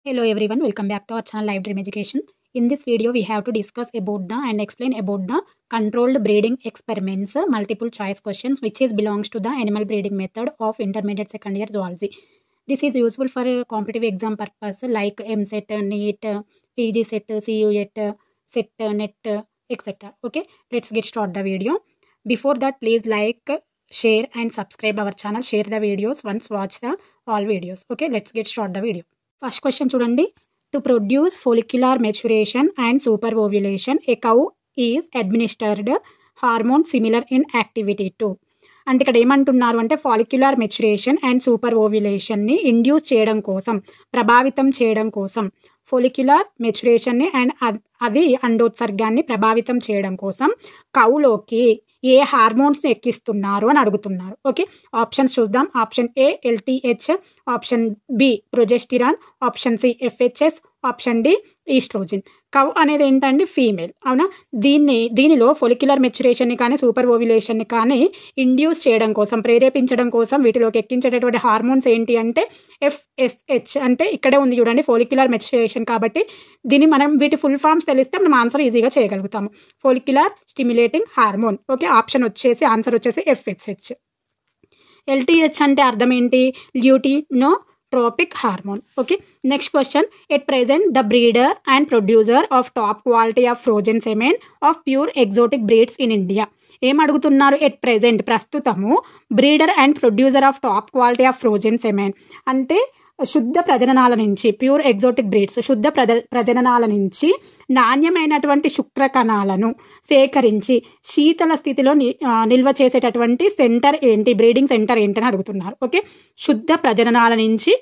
Hello everyone, welcome back to our channel Live Dream Education. In this video, we have to discuss about the and explain about the controlled breeding experiments, multiple choice questions, which is belongs to the animal breeding method of intermediate second year zoology. This is useful for competitive exam purpose like MSET, NEET, PG set, CUET, SET, NET, etc. Okay, let's get start the video. Before that, please like, share and subscribe our channel. Share the videos once watch the all videos. Okay, let's get start the video. First question చూడండి. To produce follicular maturation and super ovulation a cow is administered hormone similar in activity to. అంటే ఇక్కడ ఏమంటున్నారు అంటే follicular maturation and super ఓవ్యులేషన్ని induce చేయడం కోసం, ప్రభావితం చేయడం కోసం, ఫోలిక్యులార్ మెచ్యురేషన్ని అండ్ అది అండోత్సర్గాన్ని ప్రభావితం చేయడం కోసం కౌలోకి ఏ హార్మోన్స్ని ఎక్కిస్తున్నారు అని అడుగుతున్నారు. ఓకే, ఆప్షన్స్ చూద్దాం. Option A LTH, option B progesterone, option C FHS, option D oestrogen. Cow అనేది ఏంటంటే ఫీమేల్, అవునా? దీనిలో ఫొలిక్యులర్ మెచ్యురేషన్ని కానీ సూపర్ ఓవ్యులేషన్ని కానీ ఇండ్యూస్ చేయడం కోసం, ప్రేరేపించడం కోసం వీటిలోకి ఎక్కించేటటువంటి హార్మోన్స్ ఏంటి అంటే ఎఫ్ఎస్హెచ్. అంటే ఇక్కడే ఉంది చూడండి, ఫోలిక్యులర్ మెచ్యురేషన్ కాబట్టి దీన్ని మనం వీటి ఫుల్ ఫామ్స్ తెలిస్తే మనం ఆన్సర్ ఈజీగా చేయగలుగుతాము. Follicular stimulating hormone. Okay, option వచ్చేసి ఆన్సర్ వచ్చేసి ఎఫ్ఎస్హెచ్. ఎల్టీహెచ్ అంటే అర్థం ఏంటి? Luteinotropic hormone. Okay, next question. At present the breeder and producer of top quality of frozen semen of pure exotic breeds in India. ఏం అడుగుతున్నారు? At present ప్రస్తుతము breeder and producer of top quality of frozen semen అంటే శుద్ధ ప్రజననాల నుంచి, pure exotic breeds శుద్ధ ప్రజననాల నుంచి నాణ్యమైనటువంటి శుక్ర కణాలను సేకరించి శీతల స్థితిలో నిల్వ చేసేటటువంటి సెంటర్ ఏంటి, బ్రీడింగ్ సెంటర్ ఏంటి అని అడుగుతున్నారు. ఓకే, శుద్ధ ప్రజననాల నుంచి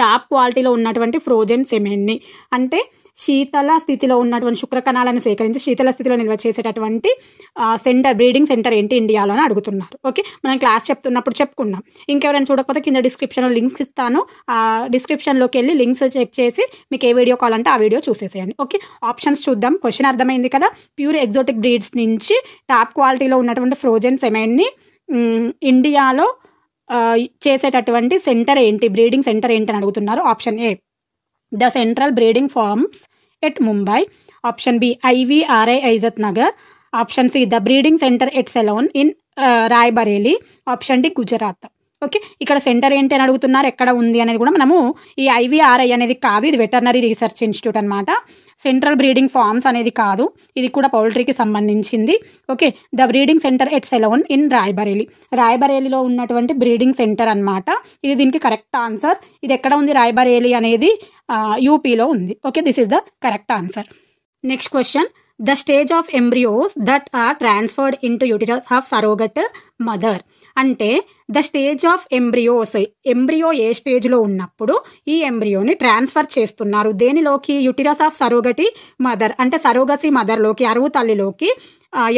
టాప్ క్వాలిటీలో ఉన్నటువంటి ఫ్రోజన్ సెమెన్ని అంటే శీతల స్థితిలో ఉన్నటువంటి శుక్ర కణాలను సేకరించి శీతల స్థితిలో నిల్వ చేసేటటువంటి సెంటర్, బ్రీడింగ్ సెంటర్ ఏంటి ఇండియాలో అని అడుగుతున్నారు. ఓకే, మనం క్లాస్ చెప్తున్నప్పుడు చెప్పుకున్నాం. ఇంకెవరైనా చూడకపోతే కింద డిస్క్రిప్షన్లో లింక్స్ ఇస్తాను, ఆ డిస్క్రిప్షన్లోకి వెళ్ళి లింక్స్ చెక్ చేసి మీకు ఏ వీడియో కావాలంటే ఆ వీడియో చూసేసేయండి. ఓకే, ఆప్షన్స్ చూద్దాం. క్వశ్చన్ అర్థమైంది కదా. ప్యూర్ ఎగ్జోటిక్ బ్రీడ్స్ నుంచి టాప్ క్వాలిటీలో ఉన్నటువంటి ఫ్రోజన్ సెమెన్ని ఇండియాలో చేసేటటువంటి సెంటర్ ఏంటి, బ్రీడింగ్ సెంటర్ ఏంటి అని అడుగుతున్నారు. Option A the central breeding farms at Mumbai, option B IVRI Izatnagar, option C the breeding centre at Salon in Raebareli, option D Gujarat. Okay, ఇక్కడ సెంటర్ ఏంటి అని అడుగుతున్నారు, ఎక్కడ ఉంది అనేది కూడా మనము ఈ ఐవీఆర్ఐ అనేది కాదు, ఇది వెటర్నరీ రీసెర్చ్ ఇన్స్టిట్యూట్ అనమాట. సెంట్రల్ బ్రీడింగ్ ఫార్మ్స్ అనేది కాదు, ఇది కూడా పౌల్ట్రీకి సంబంధించింది. Okay, the breeding centre at Salon in Raebareli, రాయ్బరేలీలో ఉన్నటువంటి బ్రీడింగ్ సెంటర్ అనమాట. ఇది దీనికి కరెక్ట్ ఆన్సర్. ఇది ఎక్కడ ఉంది రాయ్బరేలీ అనేది? యూపీలో ఉంది. Okay, this is the correct answer. Next question. The stage of embryos that are transferred into uterus of surrogate mother. అంటే the stage of embryos, embryo ఏ స్టేజ్లో ఉన్నప్పుడు ఈ ఎంబ్రియోని ట్రాన్స్ఫర్ చేస్తున్నారు దేనిలోకి? యుటిరస్ ఆఫ్ సరోగటి మదర్ అంటే సరోగసీ మదర్లోకి, అరువు తల్లిలోకి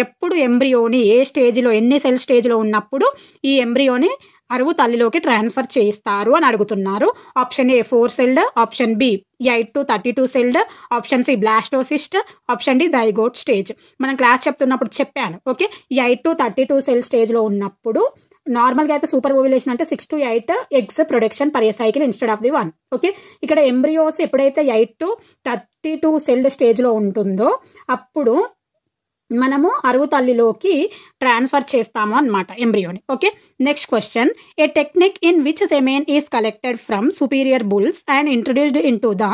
ఎప్పుడు ఎంబ్రియోని ఏ స్టేజ్లో, ఎన్ని సెల్ స్టేజ్లో ఉన్నప్పుడు ఈ ఎంబ్రియోని అరువు తల్లిలోకి ట్రాన్స్ఫర్ చేస్తారు అని అడుగుతున్నారు. Option A 4 celled, option B 8 to 32 celled, option C blastocyst, option D zygote stage. మనం క్లాస్ చెప్తున్నప్పుడు చెప్పాను. ఓకే, 8 to 32 సెల్ స్టేజ్లో ఉన్నప్పుడు నార్మల్గా అయితే సూపర్ ఓవ్యులేషన్ అంటే 6 to 8 eggs production per cycle instead of the 1. Okay, ఇక్కడ ఎంబ్రియోస్ ఎప్పుడైతే 8 to 32 సెల్ స్టేజ్లో ఉంటుందో అప్పుడు మనము అరువు తల్లిలోకి ట్రాన్స్ఫర్ చేస్తాము అన్నమాట ఎంబ్రియోని. Okay, next question. A technique in which semen is collected from superior bulls and introduced into the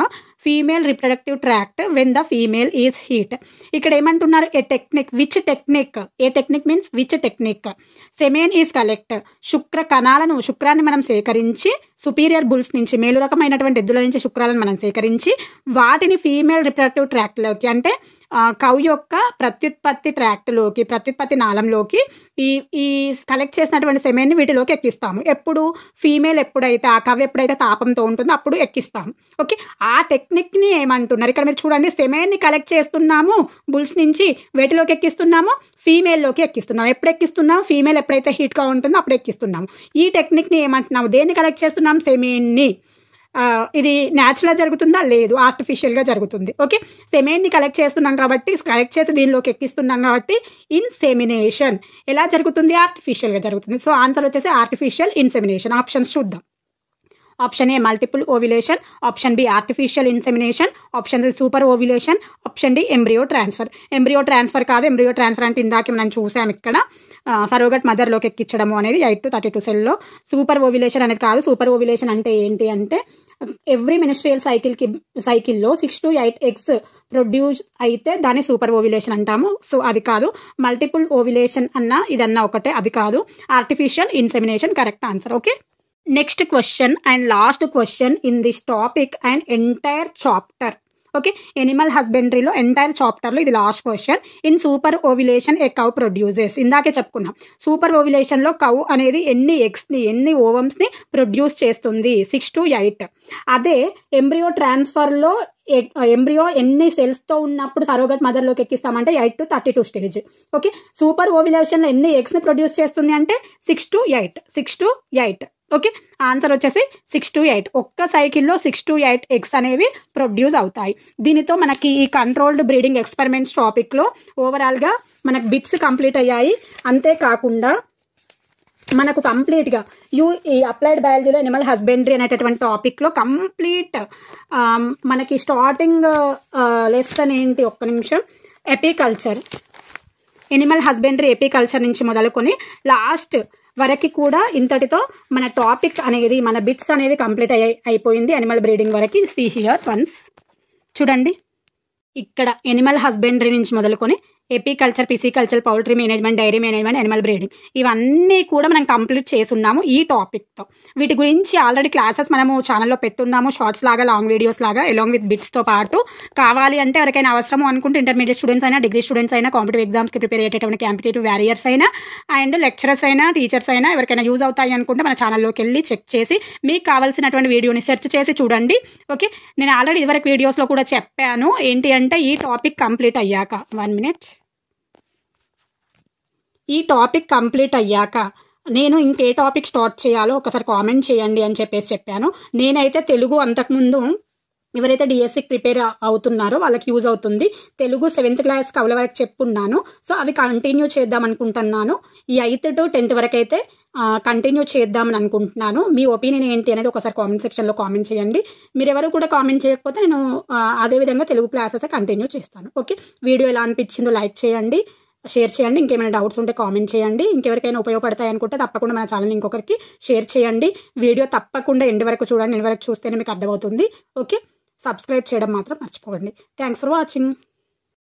female reproductive tract when the female is heat. ఇక్కడ ఏమంటున్నారు? A technique, which technique, a technique means which technique. Semen is collect, శుక్రాన్ని మనం సేకరించి superior bulls నుంచి, మేలు రకమైనటువంటి ఎద్దుల నుంచి శుక్రాలను మనం సేకరించి వాటిని ఫీమేల్ రిప్రొడక్టివ్ ట్రాక్ట్లోకి అంటే కౌ యొక్క ప్రత్యుత్పత్తి నాళంలోకి ఈ కలెక్ట్ చేసినటువంటి సెమెన్ని వీటిలోకి ఎక్కిస్తాము. ఎప్పుడు? ఫీమేల్ ఎప్పుడైతే, ఆ కవ్ ఎప్పుడైతే తాపంతో ఉంటుందో అప్పుడు ఎక్కిస్తాము. ఓకే, ఆ టెక్నిక్ని ఏమంటున్నారు? ఇక్కడ మీరు చూడండి, సెమెన్ని కలెక్ట్ చేస్తున్నాము బుల్స్ నుంచి, వేటిలోకి ఎక్కిస్తున్నాము? ఫీమేల్లోకి ఎక్కిస్తున్నాము. ఎప్పుడు ఎక్కిస్తున్నాము? ఫీమేల్ ఎప్పుడైతే హీట్గా ఉంటుందో అప్పుడు ఎక్కిస్తున్నాము. ఈ టెక్నిక్ని ఏమంటున్నాము? దేన్ని కలెక్ట్ చేస్తున్నాం? సెమెన్ని. ఇది న్యాచురల్గా జరుగుతుందా? లేదు, ఆర్టిఫిషియల్గా జరుగుతుంది. ఓకే, సెమెన్ని కలెక్ట్ చేస్తున్నాం కాబట్టి, కలెక్ట్ చేసి దీనిలోకి ఎక్కిస్తున్నాం కాబట్టి ఇన్సెమినేషన్. ఎలా జరుగుతుంది? ఆర్టిఫిషియల్గా జరుగుతుంది. సో ఆన్సర్ వచ్చేసి ఆర్టిఫిషియల్ ఇన్సెమినేషన్. ఆప్షన్స్ చూద్దాం. Option A multiple ovulation, option B artificial insemination, option C super ovulation, option D embryo transfer. Embryo transfer కాదు. ఎంబ్రియో ట్రాన్స్ఫర్ అంటే ఇందాక మనం చూసాం ఇక్కడ సరోగట్ మదర్లోకి ఎక్కించడము అనేది 8 to 32 సెల్లో. సూపర్ ఓవ్యులేషన్ అనేది కాదు. సూపర్ ఓవ్యులేషన్ అంటే ఏంటి అంటే ఎవ్రీ మెన్స్ట్రుయల్ సైకిల్లో 6 to 8 ఎగ్స్ ప్రొడ్యూస్ అయితే దాన్ని సూపర్ ఓవ్యులేషన్ అంటాము. సో అది కాదు. మల్టిపుల్ ఓవ్యులేషన్ అన్నా ఇదన్నా ఒకటే, అది కాదు. Artificial insemination correct answer. Okay, next question and last question in this topic and entire chapter. Okay, animal హస్బెండరీలో ఎంటైర్ చాప్టర్లో ఇది last question. In super ovulation a cow produces. ఇందాకే చెప్పుకున్నాం సూపర్ ఓవ్యులేషన్లో కౌ అనేది ఎన్ని ఎగ్స్ని ఎన్ని ఓవమ్స్ని ప్రొడ్యూస్ చేస్తుంది, 6 to 8. అదే ఎంబ్రియో ట్రాన్స్ఫర్లో ఎంబ్రియో ఎన్ని సెల్స్తో ఉన్నప్పుడు సరోగట్ మదర్లోకి ఎక్కిస్తామంటే 8 to 32 స్టేజ్. ఓకే, సూపర్ ఓవ్యులేషన్లో ఎన్ని ఎగ్స్ని ప్రొడ్యూస్ చేస్తుంది అంటే 6 to 8. ఓకే, ఆన్సర్ వచ్చేసి 6 to 8. ఒక్క సైకిల్లో 6 to 8 ఎగ్స్ అనేవి ప్రొడ్యూస్ అవుతాయి. దీనితో మనకి ఈ కంట్రోల్డ్ బ్రీడింగ్ ఎక్స్పెరిమెంట్స్ టాపిక్లో ఓవరాల్గా మనకు బిట్స్ కంప్లీట్ అయ్యాయి. అంతేకాకుండా మనకు కంప్లీట్గా ఈ అప్లైడ్ బయాలజీలో ఎనిమల్ హస్బెండరీ అనేటటువంటి టాపిక్లో కంప్లీట్ మనకి స్టార్టింగ్ లెసన్ ఏంటి, ఒక్క నిమిషం, ఎపికల్చర్, ఎనిమల్ హస్బెండరీ ఎపికల్చర్ నుంచి మొదలుకొని లాస్ట్ వరకు కూడా ఇంతటితో మన టాపిక్ అనేది మన బిట్స్ అనేవి కంప్లీట్ అయిపోయింది ఎనిమల్ బ్రీడింగ్ వరకు. సీ హియర్ వన్స్, చూడండి ఇక్కడ ఎనిమల్ హస్బెండరీ నుంచి మొదలుకొని apiculture, pisciculture, poultry management, dairy management, animal breeding ఇవన్నీ కూడా మనం కంప్లీట్ చేసున్నాము ఈ టాపిక్తో. వీటి గురించి ఆల్రెడీ క్లాసెస్ మనము ఛానల్లో పెట్టున్నాము, షార్ట్స్ లాగా, లాంగ్ వీడియోస్ లాగా, అలాంగ్ విత్ బిట్స్తో పాటు. కావాలి అంటే ఎవరికైనా అవసరము అనుకుంటే ఇంటర్మీడియట్ స్టూడెంట్స్ అయినా, డిగ్రీ స్టూడెంట్స్ అయినా, కాంపిటేటివ్ ఎగ్జామ్స్కి ప్రిపేర్ అయ్యేటటువంటి కాంపిటేటివ్ వారియర్స్ అయినా అండ్ లెక్చరర్స్ అయినా, టీచర్స్ అయినా ఎవరికైనా యూజ్ అవుతాయి అనుకుంటే మన ఛానల్లోకి వెళ్ళి చెక్ చేసి మీకు కావాల్సినటువంటి వీడియోని సెర్చ్ చేసి చూడండి. ఓకే, నేను ఆల్రెడీ ఇదివరకు వీడియోస్లో కూడా చెప్పాను ఏంటి అంటే ఈ టాపిక్ కంప్లీట్ అయ్యాక, 1 minute, ఈ టాపిక్ కంప్లీట్ అయ్యాక నేను ఇంకే టాపిక్ స్టార్ట్ చేయాలో ఒకసారి కామెంట్ చేయండి అని చెప్పాను. నేనైతే తెలుగు అంతకుముందు ఎవరైతే డిఎస్సికి ప్రిపేర్ అవుతున్నారో వాళ్ళకి యూజ్ అవుతుంది. తెలుగు 7th క్లాస్ కవుల వరకు చెప్పున్నాను. సో అవి కంటిన్యూ చేద్దాం అనుకుంటున్నాను. ఈ 8th to 10th వరకు అయితే కంటిన్యూ చేద్దామని అనుకుంటున్నాను. మీ ఒపీనియన్ ఏంటి అనేది ఒకసారి కామెంట్ సెక్షన్లో కామెంట్ చేయండి. మీరెవరు కూడా కామెంట్ చేయకపోతే నేను అదేవిధంగా తెలుగు క్లాసెస్ కంటిన్యూ చేస్తాను. ఓకే, వీడియో ఎలా అనిపించిందో లైక్ చేయండి, షేర్ చేయండి. ఇంకేమైనా డౌట్స్ ఉంటే కామెంట్ చేయండి. ఇంకెవరికైనా ఉపయోగపడతాయి అనుకుంటే తప్పకుండా మన ఛానల్ని ఇంకొకరికి షేర్ చేయండి. వీడియో తప్పకుండా ఎండ్ వరకు చూడండి. ఎండ్ వరకు చూస్తేనే మీకు అర్థమవుతుంది. ఓకే, సబ్స్క్రైబ్ చేయడం మాత్రం మర్చిపోకండి. Thanks for watching.